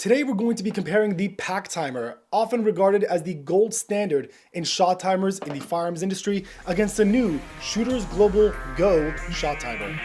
Today we're going to be comparing the Pact timer, often regarded as the gold standard in shot timers in the firearms industry, against the new Shooters Global Go shot timer.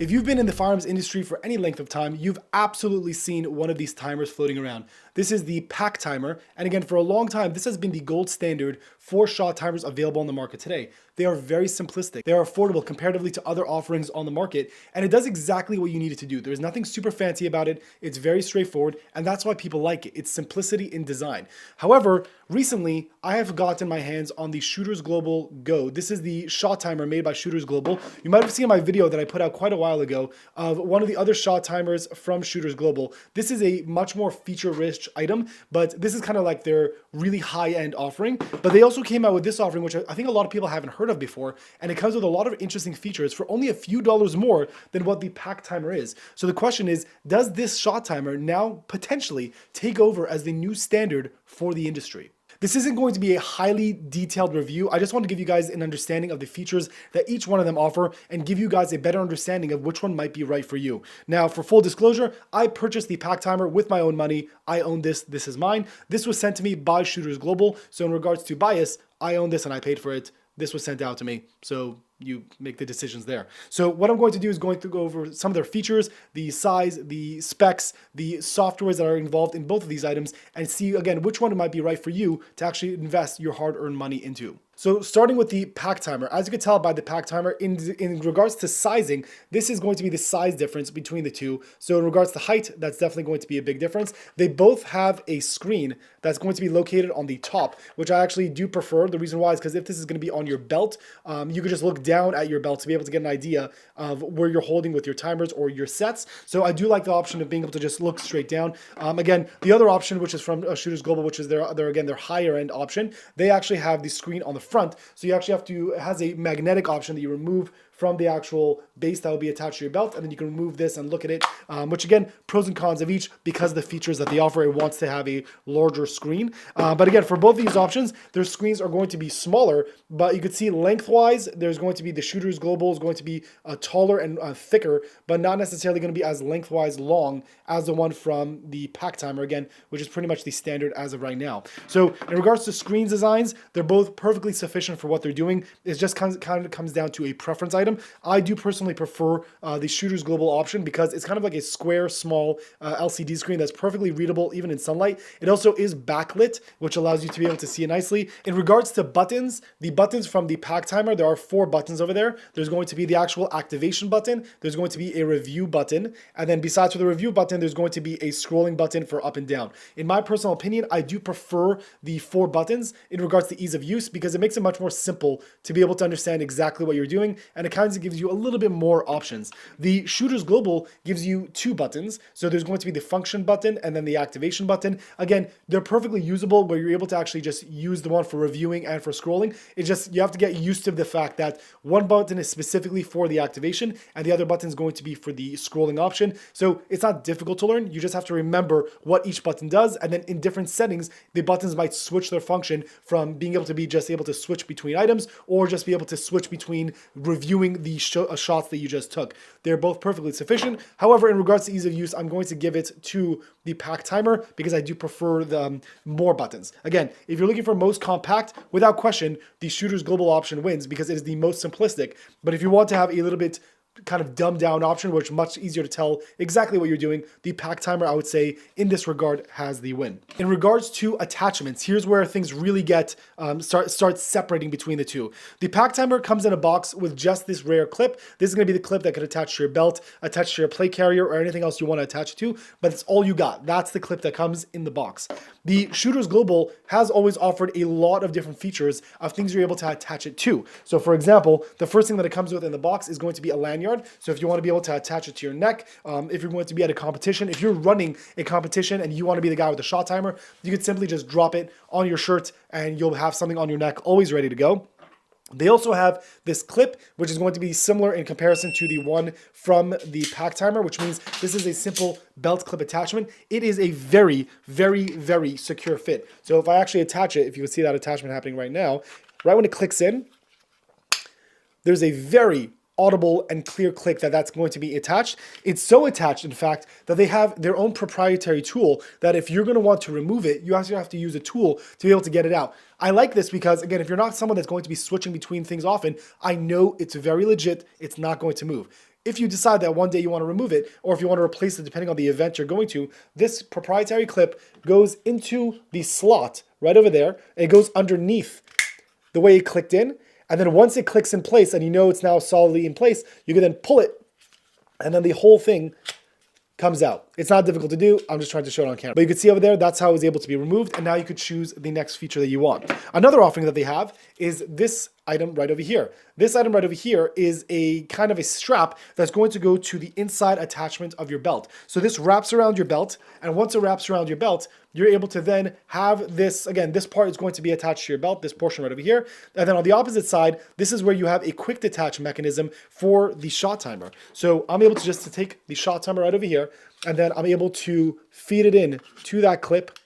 If you've been in the firearms industry for any length of time, you've absolutely seen one of these timers floating around. This is the Pact timer, and again, for a long time, this has been the gold standard for shot timers available on the market today. They are very simplistic. They are affordable comparatively to other offerings on the market, and it does exactly what you need it to do. There's nothing super fancy about it. It's very straightforward, and that's why people like it. It's simplicity in design. However, recently, I have gotten my hands on the Shooters Global Go. This is the shot timer made by Shooters Global. You might have seen my video that I put out quite a while ago of one of the other shot timers from Shooters Global. This is a much more feature-rich item, but this is kind of like their really high-end offering. But they also came out with this offering, which I think a lot of people haven't heard of before, and it comes with a lot of interesting features for only a few dollars more than what the Pact timer is. So the question is, does this shot timer now potentially take over as the new standard for the industry? This isn't going to be a highly detailed review. I just want to give you guys an understanding of the features that each one of them offer and give you guys a better understanding of which one might be right for you. Now, for full disclosure, I purchased the Pact timer with my own money. I own this. This is mine. This was sent to me by Shooters Global. So in regards to bias, I own this and I paid for it. This was sent out to me. So you make the decisions there. So what I'm going to do is going to go over some of their features, the size, the specs, the softwares that are involved in both of these items, and see again which one might be right for you to actually invest your hard-earned money into. So starting with the Pact timer, as you can tell by the Pact timer, in regards to sizing, this is going to be the size difference between the two. So in regards to height, that's definitely going to be a big difference. They both have a screen that's going to be located on the top, which I actually do prefer. The reason why is because if this is going to be on your belt, you could just look down at your belt to be able to get an idea of where you're holding with your timers or your sets. So I do like the option of being able to just look straight down. Again, the other option, which is from Shooters Global, which is their higher end option, they actually have the screen on the front. So you actually have to, it has a magnetic option that you remove from the actual base that will be attached to your belt, and then you can remove this and look at it, which again, pros and cons of each because of the features that they offer. It wants to have a larger screen. But again, for both these options, their screens are going to be smaller, but you can see lengthwise, there's going to be the Shooters Global is going to be taller and thicker, but not necessarily going to be as lengthwise long as the one from the Pact timer, again, which is pretty much the standard as of right now. So in regards to screen designs, they're both perfectly sufficient for what they're doing. It just kind of comes down to a preference item. I do personally prefer the Shooters Global option because it's kind of like a square, small LCD screen that's perfectly readable even in sunlight. It also is backlit, which allows you to be able to see it nicely. In regards to buttons, the buttons from the Pact timer, there are 4 buttons over there. There's going to be the actual activation button. There's going to be a review button. And then besides for the review button, there's going to be a scrolling button for up and down. In my personal opinion, I do prefer the 4 buttons in regards to ease of use because it makes it much more simple to be able to understand exactly what you're doing, and it kind of gives you a little bit more options. The Shooters Global gives you 2 buttons. So there's going to be the function button and then the activation button. Again, they're perfectly usable where you're able to actually just use the one for reviewing and for scrolling. It's just, you have to get used to the fact that one button is specifically for the activation and the other button is going to be for the scrolling option. So it's not difficult to learn. You just have to remember what each button does. And then in different settings, the buttons might switch their function from being able to be just able to switch between items or just be able to switch between reviewing the shots that you just took. They're both perfectly sufficient. However, in regards to ease of use, I'm going to give it to the Pact timer because I do prefer the more buttons. Again, if you're looking for most compact, without question, the Shooters Global option wins because it is the most simplistic. But if you want to have a little bit kind of dumbed down option, which is much easier to tell exactly what you're doing, the Pact timer, I would say, in this regard, has the win. In regards to attachments, here's where things really get start separating between the two. The Pact timer comes in a box with just this rare clip. This is going to be the clip that could attach to your belt, attach to your plate carrier, or anything else you want to attach it to, but it's all you got. That's the clip that comes in the box. The Shooters Global has always offered a lot of different features of things you're able to attach it to. So for example, the first thing that it comes with in the box is going to be a lanyard. yard. So if you want to be able to attach it to your neck, if you're going to be at a competition, if you're running a competition and you want to be the guy with the shot timer, you could simply just drop it on your shirt and you'll have something on your neck always ready to go. They also have this clip, which is going to be similar in comparison to the one from the Pact timer, which means this is a simple belt clip attachment. It is a very, very, very secure fit. So if I actually attach it, if you can see that attachment happening right now, right when it clicks in, there's a very audible and clear click that's going to be attached. It's so attached, in fact, that they have their own proprietary tool that if you're going to want to remove it, you actually have to use a tool to be able to get it out. I like this because, again, if you're not someone that's going to be switching between things often, I know it's very legit. It's not going to move. If you decide that one day you want to remove it, or if you want to replace it depending on the event you're going to, this proprietary clip goes into the slot right over there. And it goes underneath the way it clicked in. And then once it clicks in place and you know it's now solidly in place, you can then pull it and then the whole thing comes out. It's not difficult to do. I'm just trying to show it on camera. But you can see over there, that's how it was able to be removed. And now you could choose the next feature that you want. Another offering that they have is this item right over here. This item right over here is a kind of a strap that's going to go to the inside attachment of your belt. So this wraps around your belt. And once it wraps around your belt, you're able to then have this, again, this part is going to be attached to your belt, this portion right over here. And then on the opposite side, this is where you have a quick detach mechanism for the shot timer. So I'm able to just take the shot timer right over here, and then I'm able to feed it in to that clip.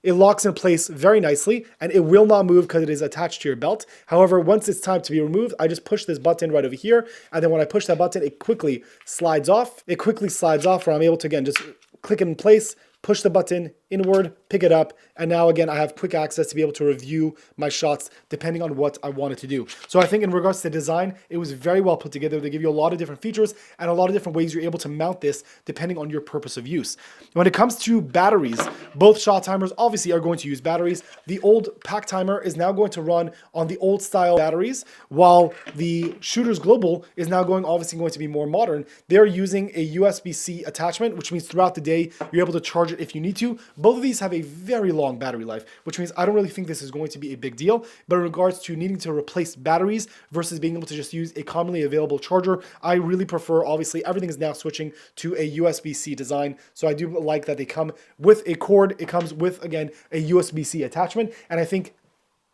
It locks in place very nicely, and it will not move because it is attached to your belt. However, once it's time to be removed, I just push this button right over here, and then when I push that button, it quickly slides off. It quickly slides off where I'm able to, again, just click it in place, push the button inward, pick it up, and now again I have quick access to be able to review my shots depending on what I wanted to do. So I think in regards to design, it was very well put together. They give you a lot of different features and a lot of different ways you're able to mount this depending on your purpose of use. When it comes to batteries, both shot timers obviously are going to use batteries. The old Pact timer is now going to run on the old style batteries, while the Shooters Global is now obviously going to be more modern. They're using a USB-C attachment, which means throughout the day you're able to charge it if you need to. Both of these have a very long battery life, which means I don't really think this is going to be a big deal. But in regards to needing to replace batteries versus being able to just use a commonly available charger, I really prefer, obviously, everything is now switching to a USB-C design. So I do like that they come with a cord. It comes with, again, a USB-C attachment. And I think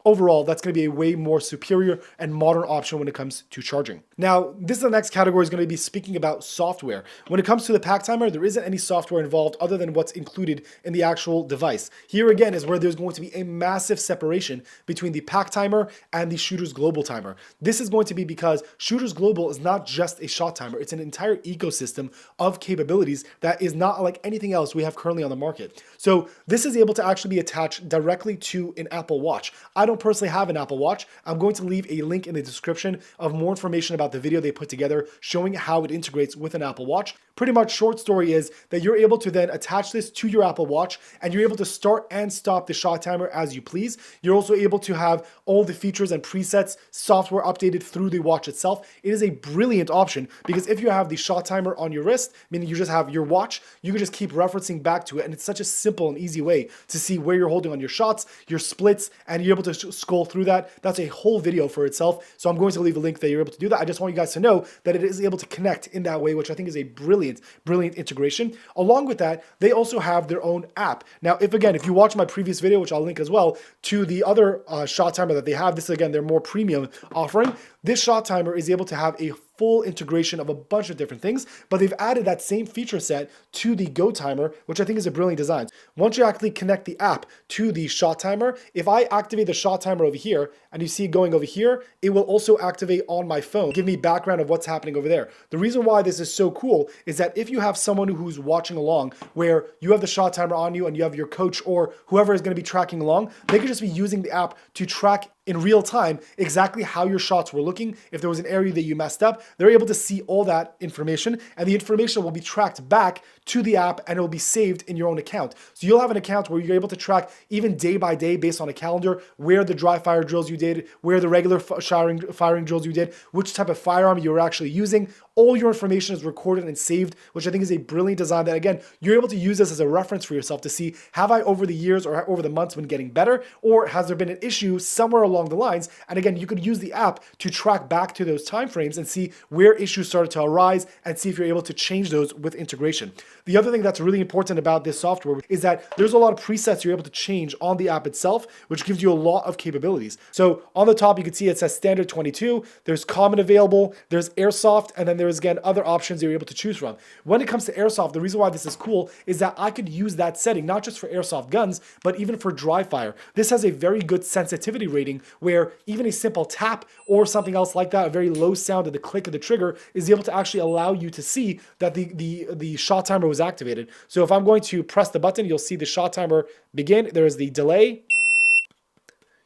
overall, that's going to be a way more superior and modern option when it comes to charging. Now, this is the next category, is going to be speaking about software. When it comes to the Pact timer, there isn't any software involved other than what's included in the actual device. Here again is where there's going to be a massive separation between the Pact timer and the Shooters Global timer. This is going to be because Shooters Global is not just a shot timer. It's an entire ecosystem of capabilities that is not like anything else we have currently on the market. So this is able to actually be attached directly to an Apple Watch. I don't personally have an Apple Watch. I'm going to leave a link in the description of more information about the video they put together showing how it integrates with an Apple Watch. Pretty much short story is that you're able to then attach this to your Apple Watch and you're able to start and stop the shot timer as you please. You're also able to have all the features and presets, software updated through the watch itself. It is a brilliant option because if you have the shot timer on your wrist, meaning you just have your watch, you can just keep referencing back to it, and it's such a simple and easy way to see where you're holding on your shots, your splits, and you're able to scroll through that. That's a whole video for itself. So I'm going to leave a link that you're able to do that. I just want you guys to know that it is able to connect in that way, which I think is a brilliant integration. Along with that, they also have their own app. Now, if you watch my previous video, which I'll link as well, to the other shot timer that they have, this is again their more premium offering. This shot timer is able to have a full integration of a bunch of different things, but they've added that same feature set to the Go timer, which I think is a brilliant design. Once you actually connect the app to the shot timer, if I activate the shot timer over here and you see it going over here, it will also activate on my phone, give me background of what's happening over there. The reason why this is so cool is that if you have someone who's watching along where you have the shot timer on you and you have your coach or whoever is going to be tracking along, they could just be using the app to track in real time exactly how your shots were looking. If there was an area that you messed up, they're able to see all that information, and the information will be tracked back to the app and it will be saved in your own account. So you'll have an account where you're able to track even day by day based on a calendar where the dry fire drills you did, where the regular firing drills you did, which type of firearm you were actually using. All your information is recorded and saved, which I think is a brilliant design that, again, you're able to use this as a reference for yourself to see, have I over the years or over the months been getting better, or has there been an issue somewhere along the lines. And again, you could use the app to track back to those timeframes and see where issues started to arise and see if you're able to change those with integration. The other thing that's really important about this software is that there's a lot of presets you're able to change on the app itself, which gives you a lot of capabilities. So on the top, you can see it says standard 22, there's common available, there's airsoft, and then there's again other options you're able to choose from. When it comes to airsoft, the reason why this is cool is that I could use that setting not just for airsoft guns, but even for dry fire. This has a very good sensitivity rating where even a simple tap or something else like that, a very low sound of the click of the trigger, is able to actually allow you to see that the shot timer was activated. So if I'm going to press the button, you'll see the shot timer begin. There is the delay.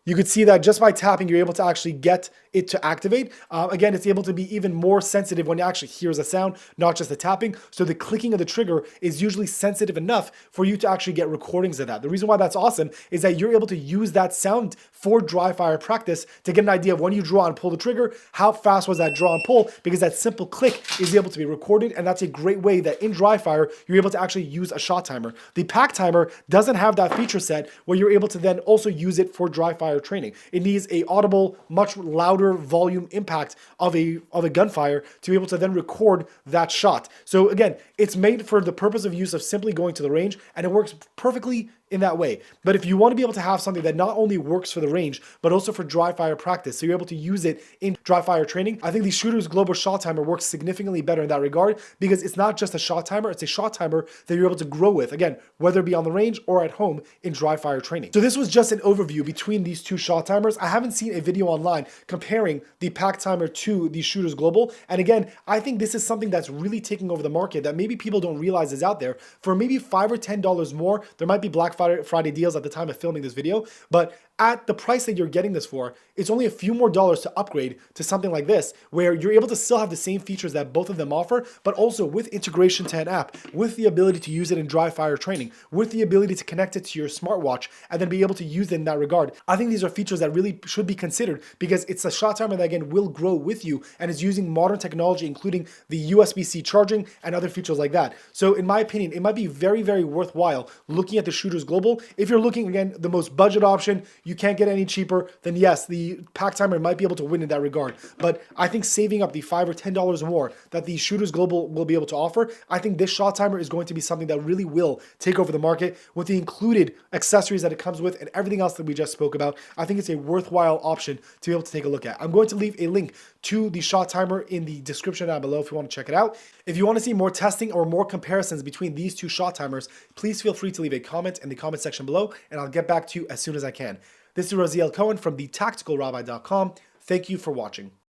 You could see that just by tapping, you're able to actually get it to activate. Again, it's able to be even more sensitive when it actually hears a sound, not just the tapping. So the clicking of the trigger is usually sensitive enough for you to actually get recordings of that. The reason why that's awesome is that you're able to use that sound for dry fire practice to get an idea of when you draw and pull the trigger, how fast was that draw and pull, because that simple click is able to be recorded. And that's a great way that in dry fire, you're able to actually use a shot timer. The Pact timer doesn't have that feature set where you're able to then also use it for dry fire training. It needs a audible, much louder volume impact of a gunfire to be able to then record that shot. So again, it's made for the purpose of use of simply going to the range, and it works perfectly in that way. But if you want to be able to have something that not only works for the range, but also for dry fire practice, so you're able to use it in dry fire training, I think the Shooter's Global Shot Timer works significantly better in that regard, because it's not just a shot timer, it's a shot timer that you're able to grow with, again, whether it be on the range or at home in dry fire training. So this was just an overview between these two shot timers. I haven't seen a video online comparing the Pact timer to the Shooter's Global. And again, I think this is something that's really taking over the market that maybe people don't realize is out there. For maybe $5 or $10 more, there might be Black Friday deals at the time of filming this video, but at the price that you're getting this for, it's only a few more dollars to upgrade to something like this, where you're able to still have the same features that both of them offer, but also with integration to an app, with the ability to use it in dry fire training, with the ability to connect it to your smartwatch, and then be able to use it in that regard. I think these are features that really should be considered, because it's a shot timer that again will grow with you and is using modern technology, including the USB-C charging and other features like that. So in my opinion, it might be very, very worthwhile looking at the Shooter's Global. If you're looking, again, the most budget option, you can't get any cheaper, then yes, the Pact timer might be able to win in that regard. But I think saving up the $5 or $10 more that the Shooter's Global will be able to offer, I think this shot timer is going to be something that really will take over the market with the included accessories that it comes with and everything else that we just spoke about. I think it's a worthwhile option to be able to take a look at. I'm going to leave a link to the shot timer in the description down below if you want to check it out. If you want to see more testing or more comparisons between these two shot timers, please feel free to leave a comment in the comment section below, and I'll get back to you as soon as I can. This is Raziel Cohen from the tacticalrabbi.com. Thank you for watching.